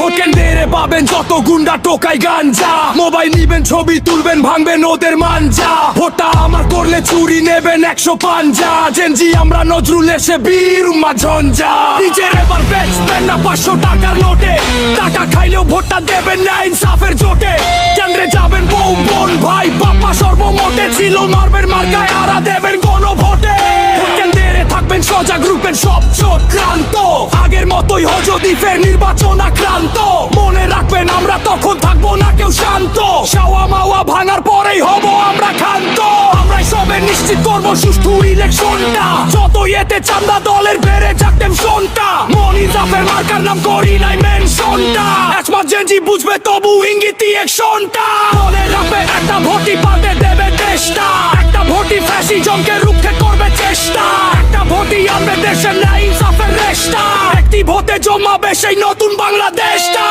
Vote কেন্দ্রে পাবেন যত গুন্ডা টোকাই গাঞ্জা, মোবাইল নিবেন ছবি তুলবেন ভাঙবেন ওদের মাঞ্জা। ভোটটা আমার করলে চুরি নেবেন 100 পাঞ্জা। জেনজি আমরা নজরুল এসে বীর উম্মা ঝঞ্ঝা। নিজের এবার বেচবেন না 500 টাকার নোটে, টাকা খাইলেও ভোটটা দেবেন না ইনসাফের জোটে। কেন্দ্রে যাবেন বউ বোন ভাই বাপ্পা সর্বমোটে, ছিল মারবেন মার্কায় আরা দেবেন গণভোটে। ভোট কেন্দ্রে থাকবেন সজাগ রূপেন সব চোট ক্লান্ত, আগের মতোই হ যদি ফের নির্বাচন আক্রান্ত। মনে রাখবেন আমরা তখন থাকবো না কেউ শান্ত, শাওয়া মাওয়া ভাঙার পরেই হব আমরা ক্ষান্ত। আমরাই সবে নিশ্চিত করবো সুষ্ঠু ইলেকশনটা, যত এতে চান্দা দলের বেড়ে যাক টেনশনটা। মনিজাফের মার্কার নাম করি নাই মেনশনটা, একমাস জেনজি বুঝবে তবু ইঙ্গিতই অ্যাকশনটা। মনে রাখবে একটা ভোটই পাল্টে দেবে দেশটা, একটা ভোটই ফ্যাসিজমকে রুখে করবে চেষ্টা, একটা ভোটই আনবে দেশের ন্যায় ইনসাফের রেশটা, একটি ভোটে জমাবে সেই নতুন বাংলাদেশটা।